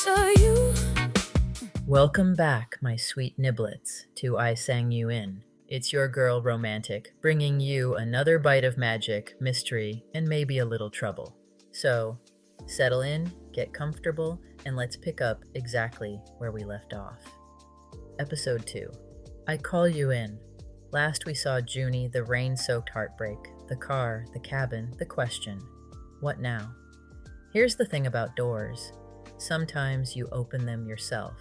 saw you. Welcome back, my sweet niblets, to I Sang You In. It's your girl, Romantic, bringing you another bite of magic, mystery, and maybe a little trouble. So, settle in, get comfortable, and let's pick up exactly where we left off. Episode 2. I Call You In. Last we saw Junie, the rain-soaked heartbreak, the car, the cabin, the question. What now? Here's the thing about doors. Sometimes you open them yourself.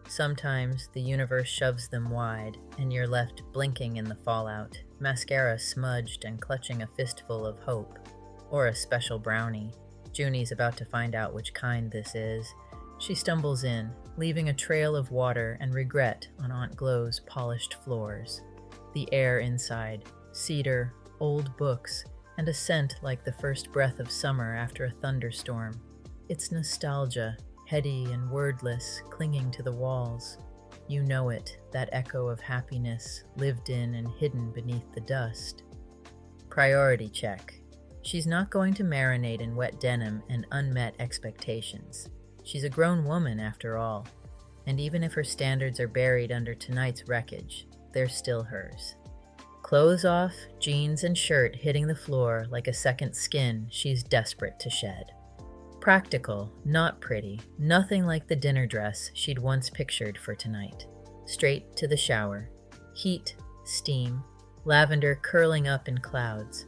Sometimes the universe shoves them wide, and you're left blinking in the fallout, mascara smudged and clutching a fistful of hope. Or a special brownie. Junie's about to find out which kind this is. She stumbles in, leaving a trail of water and regret on Aunt Glow's polished floors. The air inside, cedar, old books, and a scent like the first breath of summer after a thunderstorm. It's nostalgia, heady and wordless, clinging to the walls. You know it, that echo of happiness, lived in and hidden beneath the dust. Priority check. She's not going to marinate in wet denim and unmet expectations. She's a grown woman, after all. And even if her standards are buried under tonight's wreckage, they're still hers. Clothes off, jeans and shirt hitting the floor like a second skin she's desperate to shed. Practical, not pretty, nothing like the dinner dress she'd once pictured for tonight. Straight to the shower. Heat, steam, lavender curling up in clouds.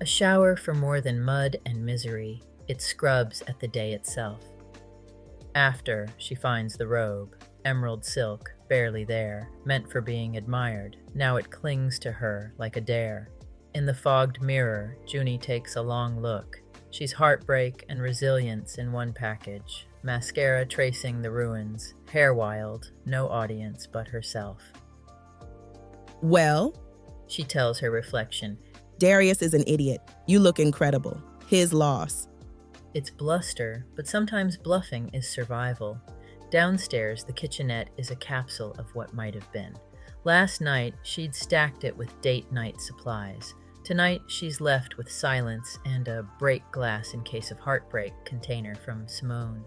A shower for more than mud and misery. It scrubs at the day itself. After, she finds the robe, emerald silk, barely there, meant for being admired. Now it clings to her like a dare. In the fogged mirror, Junie takes a long look. She's heartbreak and resilience in one package. Mascara tracing the ruins. Hair wild, no audience but herself. Well, She tells her reflection. Darius is an idiot. You look incredible. His loss. It's bluster, but sometimes bluffing is survival. Downstairs, the kitchenette is a capsule of what might have been. Last night, she'd stacked it with date night supplies. Tonight, she's left with silence and a break glass in case of heartbreak container from Simone.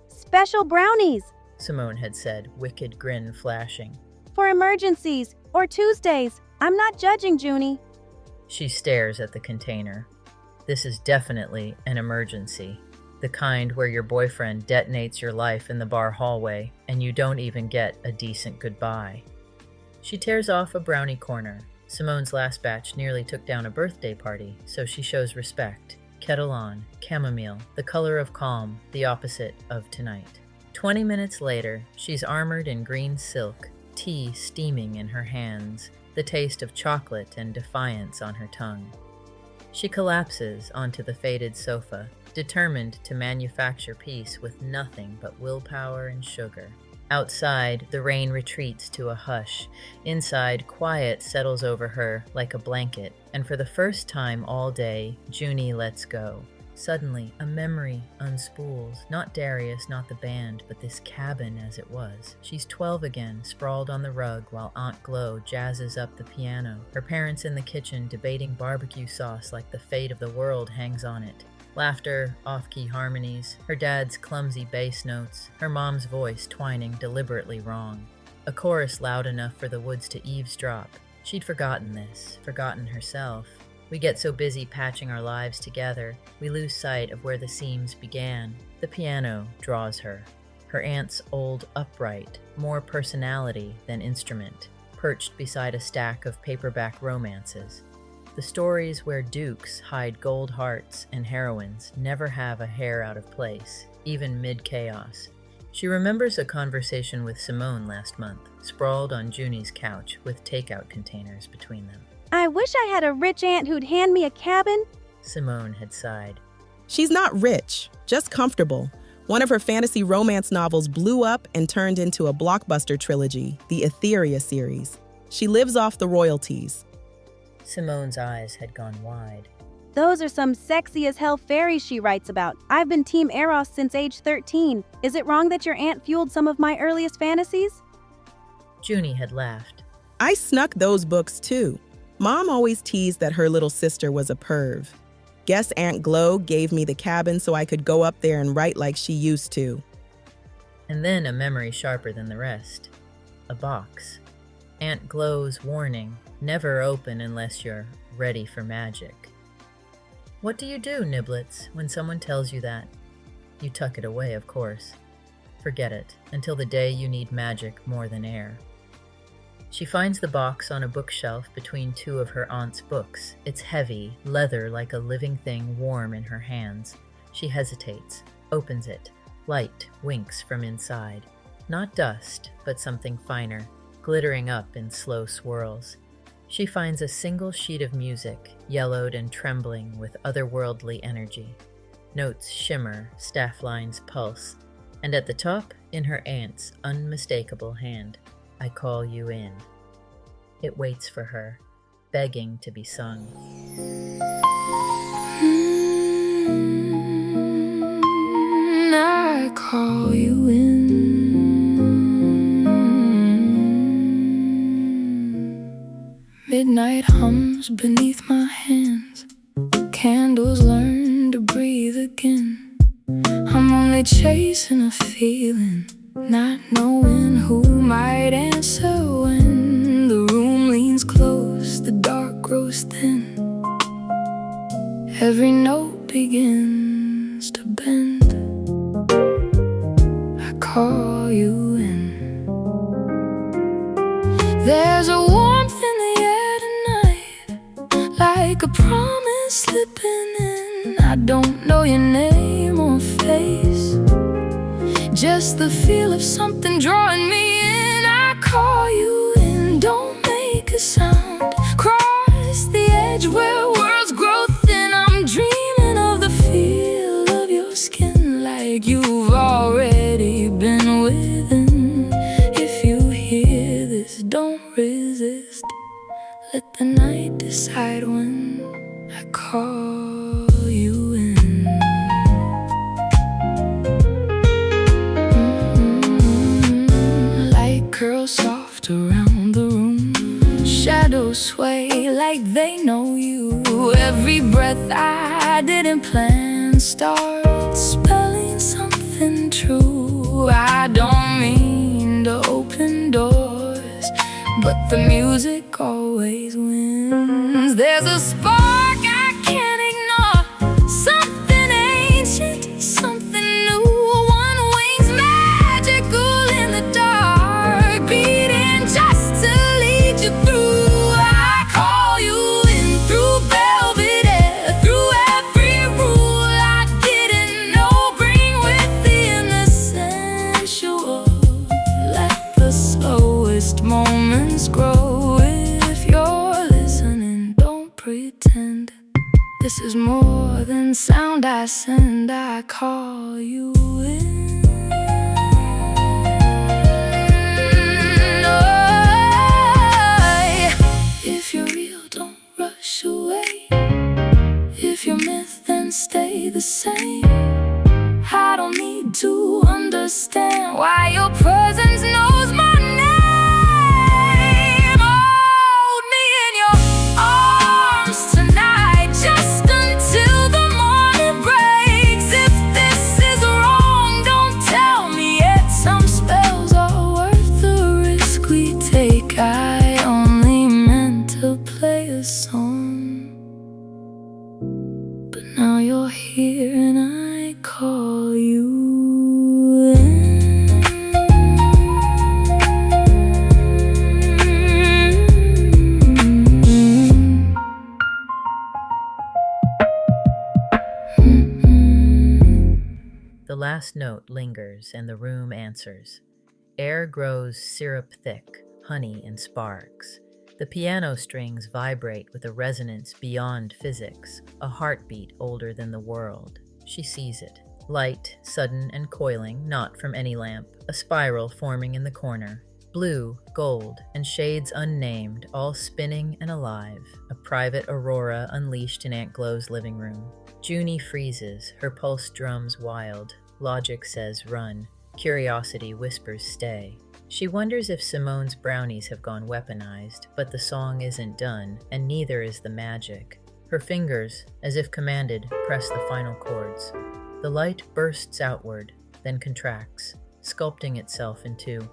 Special brownies Simone had said, wicked grin flashing. for emergencies or Tuesdays. I'm not judging, Junie. She stares at the container. This is definitely an emergency. The kind where your boyfriend detonates your life in the bar hallway and you don't even get a decent goodbye. She tears off a brownie corner. Simone's last batch nearly took down a birthday party, so she shows respect. Kettle on, chamomile, the color of calm, the opposite of tonight. 20 minutes later, she's armored in green silk, tea steaming in her hands, the taste of chocolate and defiance on her tongue. She collapses onto the faded sofa, determined to manufacture peace with nothing but willpower and sugar. Outside, the rain retreats to a hush. Inside, quiet settles over her like a blanket, and for the first time all day, Junie lets go. Suddenly, a memory unspools. Not Darius, not the band, but this cabin as it was. She's 12 again, sprawled on the rug while Aunt Glow jazzes up the piano. Her parents in the kitchen debating barbecue sauce like the fate of the world hangs on it. Laughter, off-key harmonies, her dad's clumsy bass notes, her mom's voice twining deliberately wrong. A chorus loud enough for the woods to eavesdrop. She'd forgotten this, forgotten herself. We get so busy patching our lives together, we lose sight of where the seams began. The piano draws her. Her aunt's old upright, more personality than instrument, perched beside a stack of paperback romances. The stories where dukes hide gold hearts and heroines never have a hair out of place, even mid-chaos. She remembers a conversation with Simone last month, sprawled on Junie's couch with takeout containers between them. I wish I had a rich aunt who'd hand me a cabin. Simone had sighed. She's not rich, just comfortable. One of her fantasy romance novels blew up and turned into a blockbuster trilogy, the Etheria series. She lives off the royalties. Simone's eyes had gone wide. Those are some sexy as hell fairies she writes about. I've been Team Eros since age 13. Is it wrong that your aunt fueled some of my earliest fantasies? Junie had laughed. I snuck those books too. Mom always teased that her little sister was a perv. Guess Aunt Glow gave me the cabin so I could go up there and write like she used to. And then a memory sharper than the rest. A box. Aunt Glow's warning, never open unless you're ready for magic. What do you do, Niblets, when someone tells you that? You tuck it away, of course. Forget it, until the day you need magic more than air. She finds the box on a bookshelf between two of her aunt's books. It's heavy, leather like a living thing warm in her hands. She hesitates, opens it. Light winks from inside. Not dust, but something finer, glittering up in slow swirls. She finds a single sheet of music, yellowed and trembling with otherworldly energy. Notes shimmer, staff lines pulse, and at the top, in her aunt's unmistakable hand, I call you in. It waits for her, begging to be sung. I call you in. Midnight hums beneath my hands. Candles learn to breathe again. I'm only chasing a feeling, not knowing who might answer when the room leans close, the dark grows thin. Every note begins to bend. I call you in. There's a warmth in the air tonight, like a promise slipping in. I don't know your name or face, just the feel of something drawing me in. I call you in, don't make a sound. Cross the edge where worlds grow thin. I'm dreaming of the feel of your skin, like you've already been within. If you hear this, don't resist. Let the night decide when I call you in. Light curls soft around the room. Shadows sway like they know you. Every breath I didn't plan starts spelling something true. I don't mean to open doors, but the music always wins. There's a spark I can't ignore, something ancient, something new. One wing's magical in the dark, beating just to lead you through. I call you in through velvet air, through every rule I didn't know. Bring within the sensual, let the slowest moments grow. If you're listening, don't pretend. This is more than sound I send. I call you in. If you're real, don't rush away. If you're myth, then stay the same. I don't need to understand why your presence knows my name. Hold me in your arms tonight, just until the morning breaks. If this is wrong, don't tell me yet. Some spells are worth the risk we take. I only meant to play a song, but now you're here and I call you in. The last note lingers and the room answers. Air grows syrup thick, honey and sparks. The piano strings vibrate with a resonance beyond physics, a heartbeat older than the world. She sees it. Light, sudden and coiling, not from any lamp, a spiral forming in the corner. Blue, gold, and shades unnamed, all spinning and alive. A private aurora unleashed in Aunt Glow's living room. Junie freezes, her pulse drums wild. Logic says run. Curiosity whispers stay. She wonders if Simone's brownies have gone weaponized, but the song isn't done, and neither is the magic. Her fingers, as if commanded, press the final chords. The light bursts outward, then contracts. sculpting itself into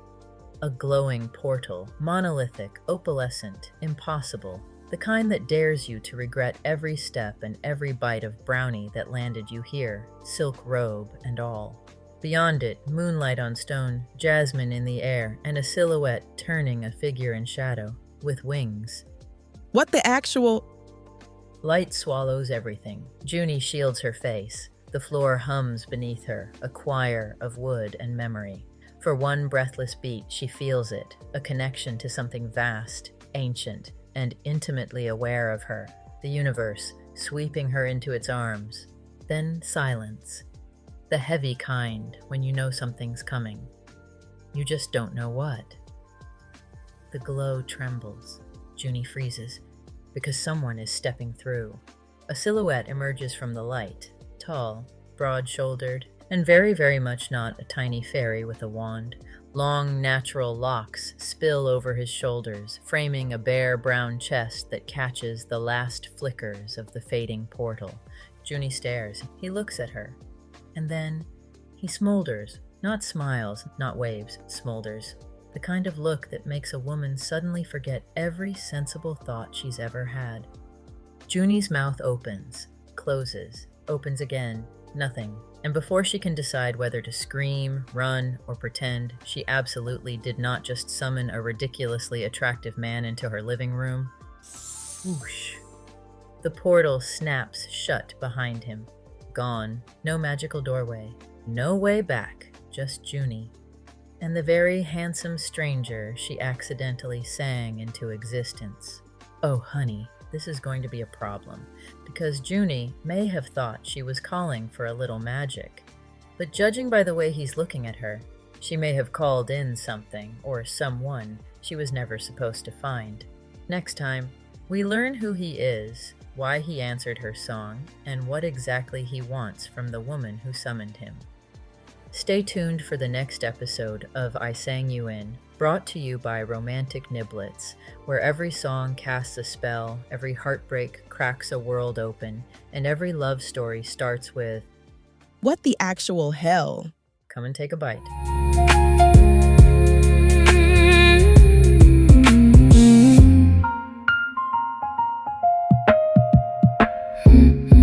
a glowing portal, monolithic, opalescent, impossible, the kind that dares you to regret every step and every bite of brownie that landed you here, silk robe and all. Beyond it, moonlight on stone, jasmine in the air, and a silhouette turning a figure in shadow, with wings. What the actual... Light swallows everything. Junie shields her face. The floor hums beneath her, a choir of wood and memory. For one breathless beat, she feels it, a connection to something vast, ancient, and intimately aware of her, the universe, sweeping her into its arms. Then silence. The heavy kind when you know something's coming. You just don't know what. The glow trembles. Junie freezes, because someone is stepping through. A silhouette emerges from the light, tall, broad-shouldered, and very, very much not a tiny fairy with a wand. Long, natural locks spill over his shoulders, framing a bare brown chest that catches the last flickers of the fading portal. Junie stares. He looks at her. And then he smolders, not smiles, not waves, smolders. The kind of look that makes a woman suddenly forget every sensible thought she's ever had. Junie's mouth opens, closes, opens again, nothing. And before she can decide whether to scream, run, or pretend, she absolutely did not just summon a ridiculously attractive man into her living room. Whoosh. The portal snaps shut behind him. Gone. No magical doorway. No way back. Just Junie. And the very handsome stranger she accidentally sang into existence. Oh, honey, this is going to be a problem, because Junie may have thought she was calling for a little magic. But judging by the way he's looking at her, she may have called in something or someone she was never supposed to find. Next time, we learn who he is, why he answered her song, and what exactly he wants from the woman who summoned him. Stay tuned for the next episode of I Sang You In, brought to you by Romantic Nibblets, where every song casts a spell, every heartbreak cracks a world open, and every love story starts with, What the actual hell? come and take a bite. Mm-hmm.